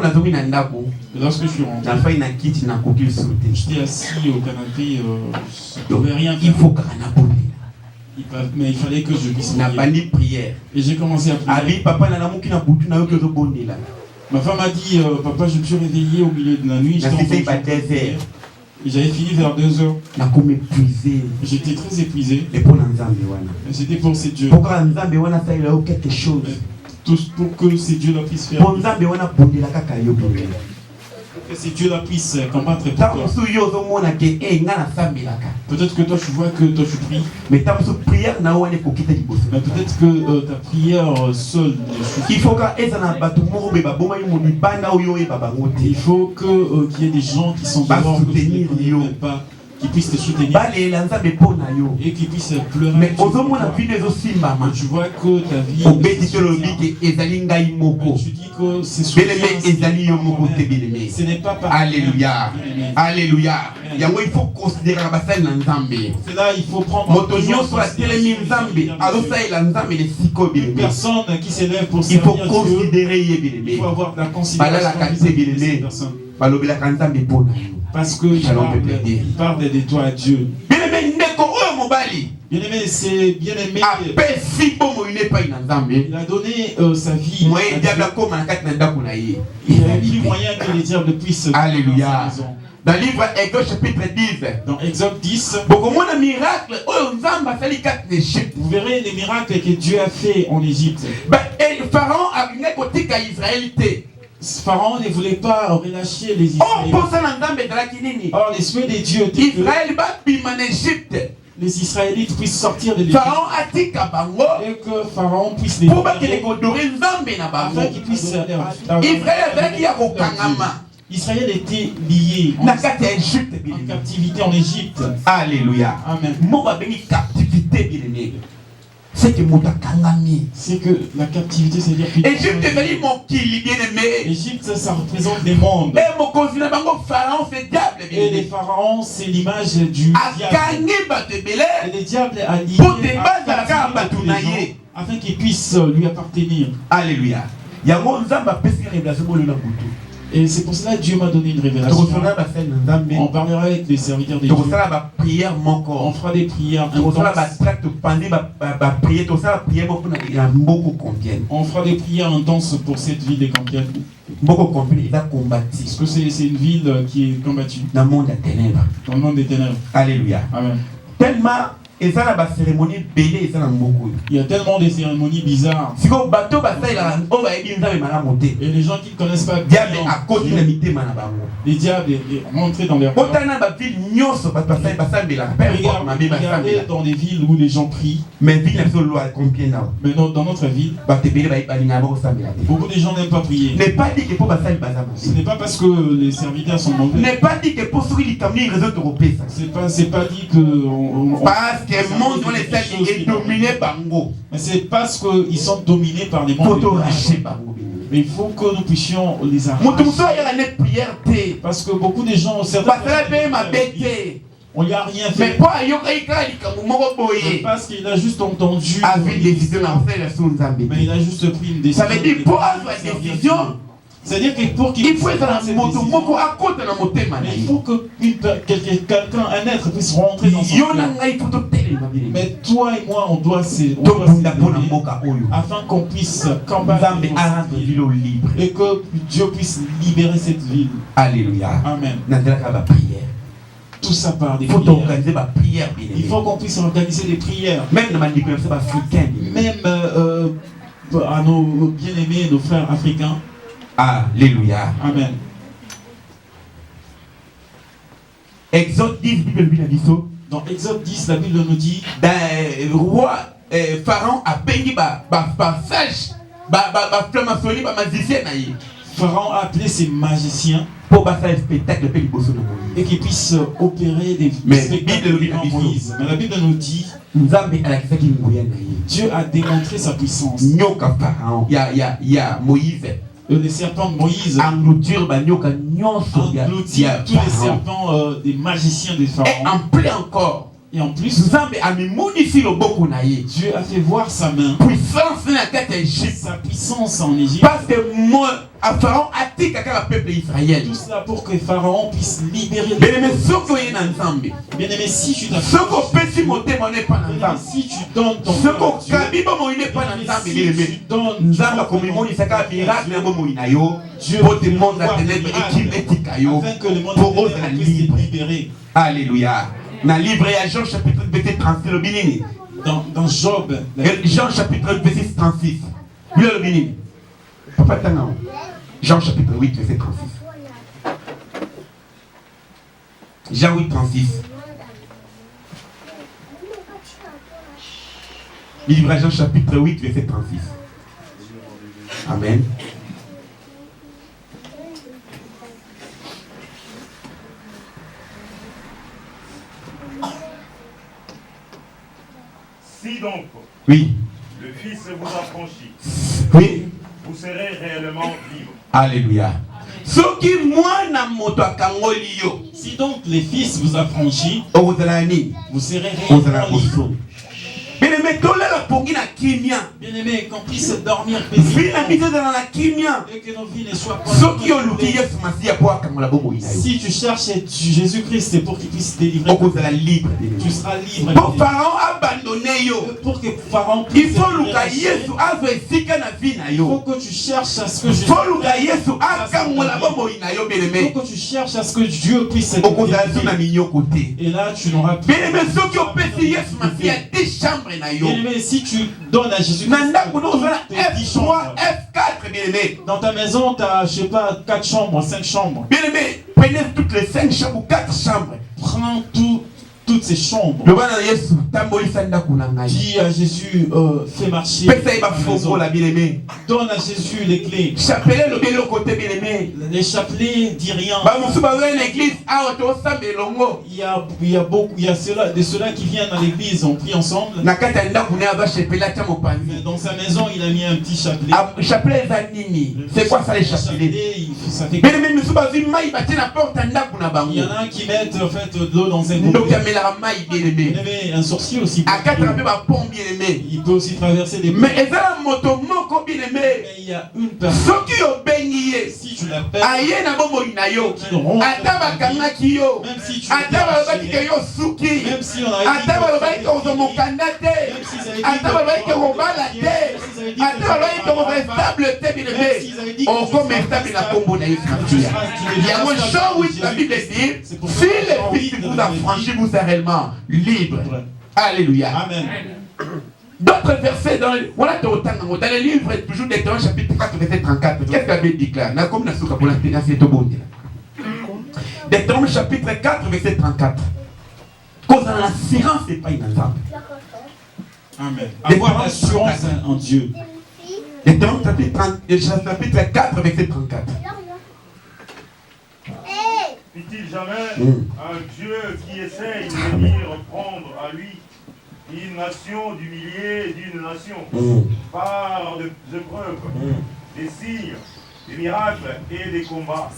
Et lorsque je suis rentré, j'étais assis au canapé, je ne pouvais rien faire. Mais il fallait que je puisse prier. Et j'ai commencé à prier. Ma femme a dit, papa, je me suis réveillé au milieu de la nuit. Et j'avais fini vers 2h. J'étais très épuisé. Et c'était pour ces dieux. Pour que ces dieux-là puissent faire. Pour que ces dieux-là puissent combattre pour toi. Peut-être que toi tu vois que toi tu pries. Mais peut-être que ta prière seule ne suffit. Il faut qu'il y ait des gens qui sont dehors, que tu ne connais même pas, qui puissent te soutenir et qui puissent pleurer. Mais tu vois que ta vie tu dis que c'est ce n'est pas par Alléluia. Alléluia. Il faut considérer c'est là il faut prendre personne qui s'élève pour servir Dieu. Il faut avoir de la considération de cette personne. Parce qu'il parle de toi à Dieu. Bien aimé, c'est bien aimé. Il a donné sa vie. Il n'y a plus moyen que les diables puissent. Alléluia. Dans le livre Exode chapitre 10. Dans Exode 10. Vous verrez les miracles que Dieu a fait en Égypte. Pharaon a une côté israélité. Pharaon ne voulait pas relâcher les Israélites. Or, les souhaits des dieux étaient que les Israélites puissent sortir de l'Égypte et que Pharaon puisse les libérer afin qu'ils puissent Israël était lié en captivité en Égypte. Alléluia. Amen. C'est que la captivité, c'est-à-dire que Égypte, ça représente des mondes. Et les pharaons, c'est l'image du diable. Et les diables a lié afin qu'ils puissent lui appartenir. Alléluia. Et c'est pour cela que Dieu m'a donné une révélation. On parlera avec les serviteurs de Dieu. On fera des prières intenses. On fera des prières intenses pour cette ville de Compiègne. Parce que c'est une ville qui est combattue. Dans le monde des ténèbres. Alléluia. Amen. Tellement il y a tellement de cérémonies bizarres. Et les gens qui ne connaissent pas bien, les diables sont rentrés dans leur cœur. Regardez dans des villes où les gens prient. Mais dans notre ville, beaucoup de gens n'aiment pas prier. Ce n'est pas parce que les serviteurs sont mauvais. C'est pas dit que que le monde est dominé par nous. Mais c'est parce qu'ils sont dominés par les mondes. Mais il faut que nous puissions les arracher. Parce que beaucoup de gens, on n'y a rien fait. Parce qu'il a juste entendu. Mais il a juste pris une décision. Ça veut dire pour avoir une décision. C'est-à-dire que pour qu'il faut faire cette décision, mais il faut que quelqu'un, un être puisse rentrer dans son cœur. Mais toi et moi, on doit afin qu'on puisse combattre et que Dieu puisse libérer cette ville. Alléluia. Amen. Tout ça par des prières. Il faut organiser ma prière. Il faut qu'on puisse organiser des prières. Même dans ma africaine. Même à nos bien-aimés, nos frères africains. Alléluia. Amen. Exode 10, dans Exode 10, la Bible nous dit roi Pharaon a payé Pharaon a appelé ses magiciens pour faire un spectacle et qu'ils puissent opérer des spectacles devant Moïse. Mais la Bible nous dit Dieu a démontré sa puissance. Il y a Moïse. Les serpents de Moïse engloutir tous les serpents des magiciens des pharaons. Et en plus encore, et en plus, Dieu a fait voir sa main, sa puissance en Égypte. Parce que Pharaon a dit qu'à le peuple d'Israël. Tout cela pour que Pharaon puisse libérer les bien-aimé, si tu t'as si tu donnes ton cœur, Dieu te montre la ténèbre afin que le monde puisse être libéré. Alléluia. Dans le livre à Jean chapitre 36 le binini. Dans Job. Jean chapitre 26 36. Le binini. Papa Tana. Jean chapitre 8 verset 36. Jean 8 36. Le livre à Jean chapitre 8 verset 36. Amen. Si donc, oui, le Fils vous affranchit, oui, vous serez réellement libre. Alléluia. Si donc les fils vous affranchit, vous serez réellement libre. Bien-aimé, qu'on puisse dormir paisiblement et que nos vies ne soient pas si tu cherches Jésus-Christ, c'est pour qu'il puisse délivrer. Tu seras libre. Pour Pharaon abandonné, pour que Pharaon puisse il faut que tu cherches à ce que Jésus tu cherches à ce que Dieu puisse être délivrer. Et là tu n'auras plus. Bien-aimé, si tu donnes à Jésus dans ta maison, tu as, je sais pas, 4 chambres, 5 chambres. Bien-aimé, prenez toutes les 5 chambres ou 4 chambres. Prends toutes ces chambres. Dis à Jésus, fais marcher. Donne à Jésus les clés. Les chapelets, dis rien. Il y a de ceux-là qui viennent à l'église, on prie ensemble. Mais dans sa maison, il a mis un petit chapelet. C'est quoi ça les chapelets? Il y en a un qui met en fait de l'eau dans un gobelet. Un sorcier aussi. Il peut aussi traverser des. Mais il y a une personne. Si tu l'appelles, même si tu même si on a libre. Alléluia. Amen. D'autres versets dans le livre, toujours Deutéronome chapitre 4, verset 34. Qu'est-ce que la Bible déclare? Deutéronome chapitre 4, verset 34. Cause en l'assurance, c'est pas une ensemble. Amen. Avoir l'assurance en Dieu. Deutéronome chapitre 4, verset 34. Fit-il jamais un Dieu qui essaye de venir prendre à lui une nation du millier d'une nation par des épreuves, des signes, des miracles et des combats,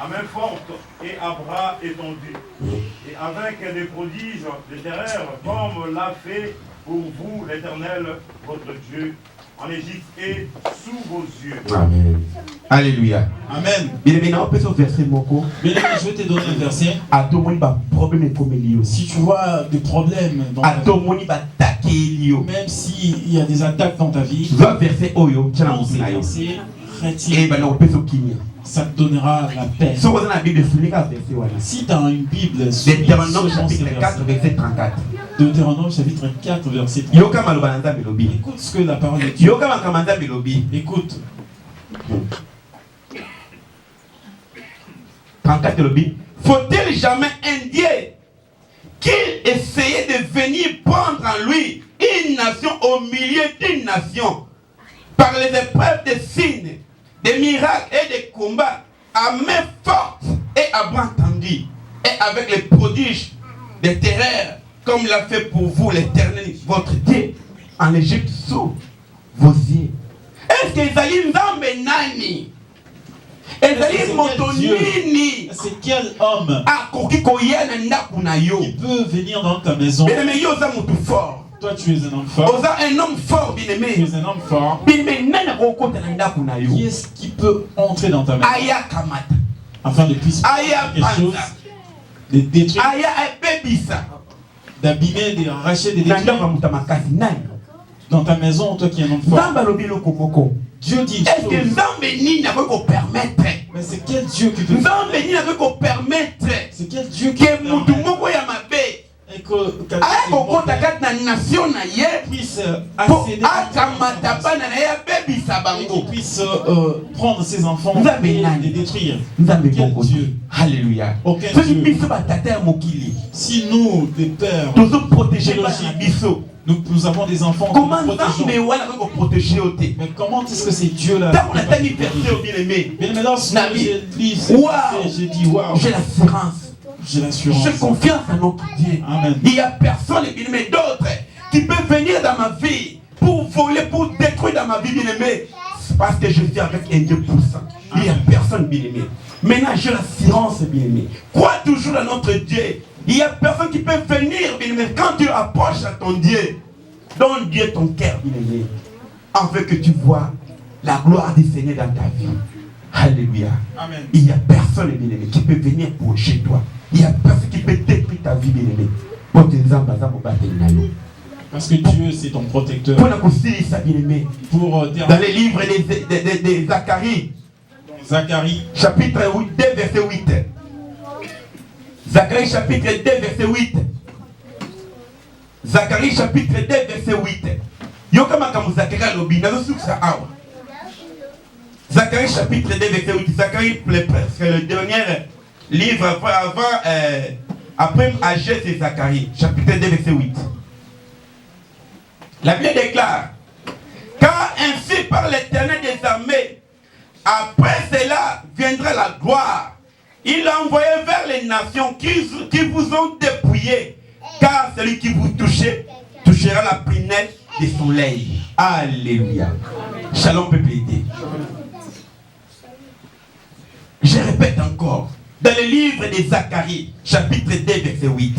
à main forte et à bras étendus, et avec des prodiges de terreur, comme l'a fait pour vous l'Éternel, votre Dieu, en Égypte et sous vos yeux. Amen. Alléluia. Amen. Bien maintenant, on peut se verser beaucoup. Bien, je vais te donner un verset. Si tu vois des problèmes dans ta vie, même s'il y a des attaques dans ta vie, verset Oyo, retire. ça te donnera la paix. Si tu as une Bible, Deutéronome chapitre 4, verset 34. Deutéronome chapitre 4, verset 34. Écoute ce que la parole de Dieu. Écoute. 34 lobby. Faut-il jamais un Dieu qu'il essayait de venir prendre en lui une nation au milieu d'une nation par les épreuves des signes, des miracles et des combats à main forte et à bras tendus et avec les prodiges des terreurs comme l'a fait pour vous l'Éternel votre Dieu en Égypte sous vos yeux. Est-ce que Isaïe Nzambe nani? C'est quel homme qui peut venir dans ta maison? Toi tu es un homme fort. Tu es un homme fort. Qui est-ce qui peut entrer dans ta maison afin de puisse faire quelque chose, de détruire, d'abîmer, de racher, de détruire? Dans ta maison, toi qui es un homme fort, Dieu dit une chose. Mais c'est quel Dieu qui peut permettre? C'est quel Dieu qui peut puisse accéder et qui puisse prendre ses enfants et les détruire? Quel Dieu? Alléluia. Aucun Dieu. Si nous, des pères, nous avons des enfants, comment mais comment est-ce que c'est Dieu là? Bien mais lorsque j'ai dit, j'ai dit waouh, j'ai l'assurance. J'ai confiance en notre Dieu. Amen. Il n'y a personne, bien-aimé, d'autre qui peut venir dans ma vie pour voler, pour détruire dans ma vie, bien-aimé, parce que je suis avec un Dieu puissant. Il n'y a personne, bien-aimé. Maintenant, j'ai l'assurance, bien-aimé. Crois toujours dans notre Dieu. Il n'y a personne qui peut venir, bien-aimé, quand tu approches à ton Dieu. Donne Dieu ton cœur, bien-aimé, afin que tu vois la gloire du Seigneur dans ta vie. Alléluia. Amen. Il n'y a personne, bien-aimé, qui peut venir pour chez toi. Il n'y a personne qui peut détruire ta vie, bien-aimé. Parce que Dieu, c'est ton protecteur. Pour dans les livres de Zacharie. Zacharie. Chapitre 2, verset 8. Zacharie chapitre 2, verset 8. Zacharie chapitre 2, verset 8. Zacharie chapitre 2, verset 8. Zacharie, c'est le dernier livre après Agé, c'est Zacharie, chapitre 2, verset 8. La Bible déclare: car ainsi par l'Éternel des armées, après cela viendra la gloire. Il a envoyé vers les nations qui vous ont dépouillé, car celui qui vous touchera la prunelle du soleil. Alléluia. Shalom, peuple. Je répète encore, dans le livre de Zacharie, chapitre 2, verset 8,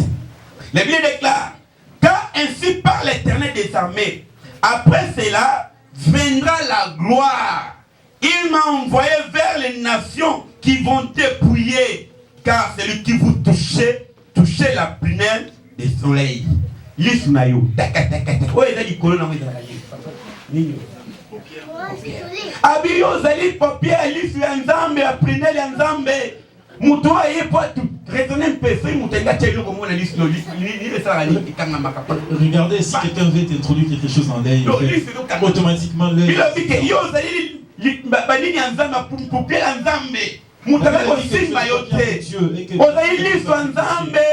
la Bible déclare: car ainsi par l'Éternel des armées, après cela viendra la gloire. Il m'a envoyé vers les nations qui vont dépouiller, car celui qui vous touchez la prunelle du soleil. L'ismaïo. Abiyo zali papier alisu ya nzambe ya prunelle ya nzambe. Muto ayepo tu raisonner mpesa mutenga chelo komona lisu li sala li kanga makapa. Regardez, si quelqu'un veut t'introduire quelque chose dans l'œil, automatiquement l'œil. Il a dit que yo zali badini ya nzambe papier ya nzambe. Mutaka ko simba yote. Ozali lisu ya nzambe.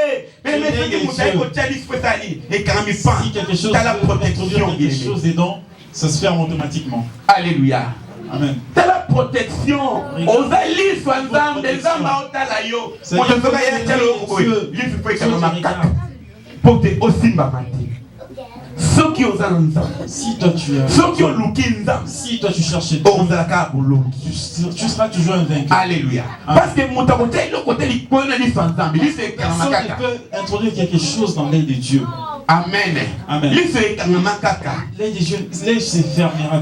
Mais c'est mutaka ko chali spéciali et quand mi pan. Si quelque chose introduire quelque chose dedans, ça se ferme automatiquement. Alléluia. Amen. C'est la protection. Ozali soit nzambe, nzambe otala yo. Moi je ferai un tel orgueil. Il faut que ça m'accapte. Pour te osimba mati. Ceux qui osent nzambe. Si toi tu as. Ceux qui ont looké nzambe. Si toi tu cherches Dieu. Tu seras toujours un vainqueur. Alléluia. Parce que mon côté le côté il connaît les nzambe. Il fait personne ne peut introduire quelque chose dans l'œil de Dieu. Amen. Amen. L'œil de Dieu, l'œil se fermera.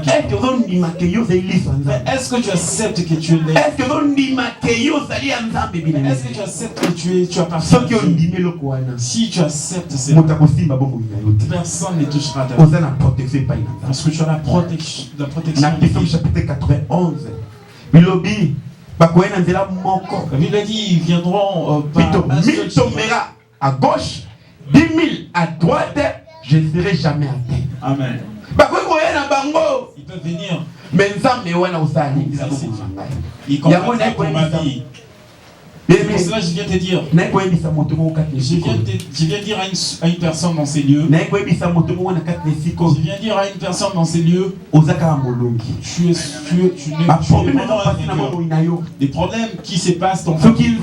Est-ce que tu acceptes que tu es l'œil? Est-ce que tu acceptes que tu appartiens à Dieu? Si tu acceptes cela, personne ne touchera ta vie. Parce que tu as la protection. Chapitre 91. Bilobi, La Bible a dit, ils viendront par un seul tombera à gauche, 10 000 à droite, je ne serai jamais atteint. Amen. Ils peuvent venir. Ils comprennent ça pour ma vie. C'est pour cela que je viens te dire. Je viens dire à une personne dans ces lieux. Je viens dire à une personne dans ces lieux. Tu n'es pas des problèmes qui se passent dans ta vie.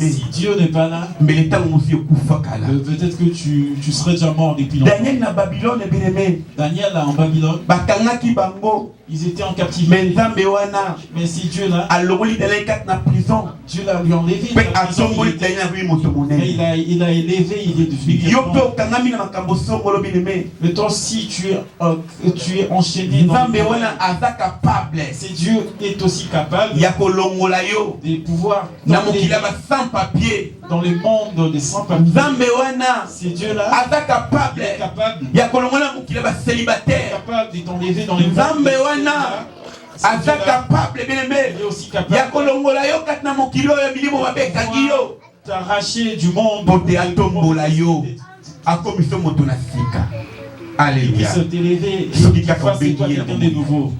Si Dieu n'est pas là, peut-être que tu serais déjà mort depuis longtemps. Daniel là en Babylone, ils étaient en captivité. Mais si Dieu là, Dieu l'a lui enlevé. Il a élevé, il est devenu quelqu'un. Mais toi aussi, tu es enchaîné dans le monde. C'est Dieu est aussi capable de pouvoir dans le monde des sans-papiers. C'est Dieu là, il est capable de t'enlever dans le monde. Aza capable t'arracher du monde pour te atombola yo akomiso moto na sika. Alléluia. Se t'élever et fasse de toi quelqu'un de nouveau.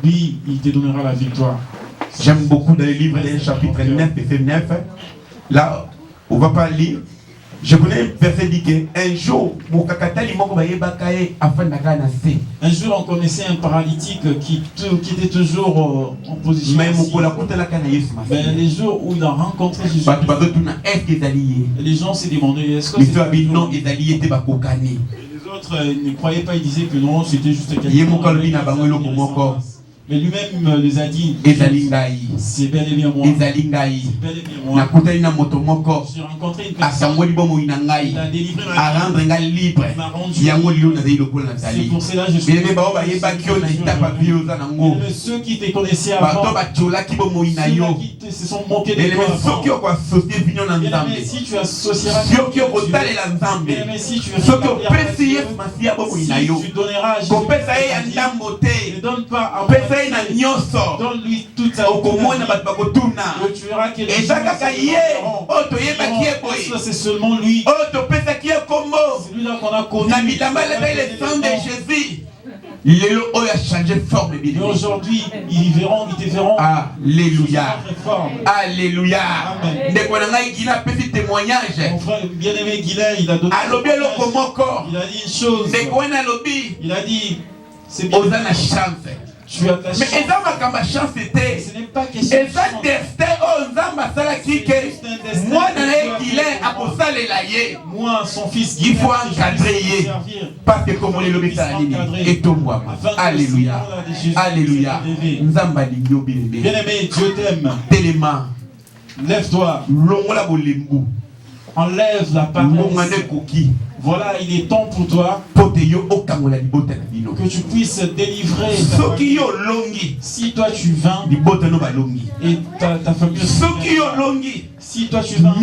Lui, il te donnera la victoire. J'aime beaucoup dans le livre des chapitre 9 et 9. Là, on va pas lire. Je connais un verset dit qu'un jour, un jour, on connaissait un paralytique qui était toujours en position. Mais les jours où il a rencontré Jésus, les gens se demandaient est-ce que c'est les autres ne croyaient pas, ils disaient que non, c'était juste quelqu'un. Mais lui-même les a dit c'est bel et bien moi. J'ai rencontré une personne qui a délivré ma vie. C'est pour cela que je suis mais ceux qui te connaissaient avant, ceux qui se sont moqués de toi avant. Mais si tu associeras si tu donneras à Jésus, ne donne pas à donne-lui toute sa vie. Tu verras qu'il est c'est seulement lui. C'est lui là qu'on a connu. Mais aujourd'hui, ils te verront. Alléluia. Alléluia. Mon frère bien-aimé Guilain, il a donné. Il a dit une chose. Il a dit c'est bien. Tu as ta chance. Mais ce n'est pas question de moi, son fils, il faut encadrer. Parce que comme on est Alléluia. Alléluia. Bien-aimé, Dieu t'aime. Lève-toi. Enlève la paresse. Voilà, il est temps pour toi que tu puisses délivrer ta famille. Si toi tu vins et ta famille aussi, si toi tu vins,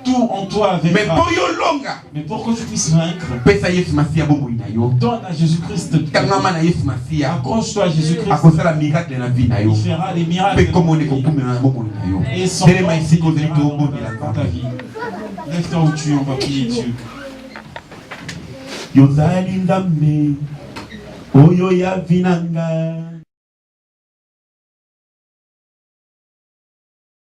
tout en toi vaincra. Mais pour que tu puisses vaincre, donne à Jésus-Christ. Accroche-toi à Jésus-Christ. Il fera des miracles. Et sans toi, dans ta vie. Lève-toi où tu es, on va prier Dieu. Yozali Nzambe, Oyo ya vinanga.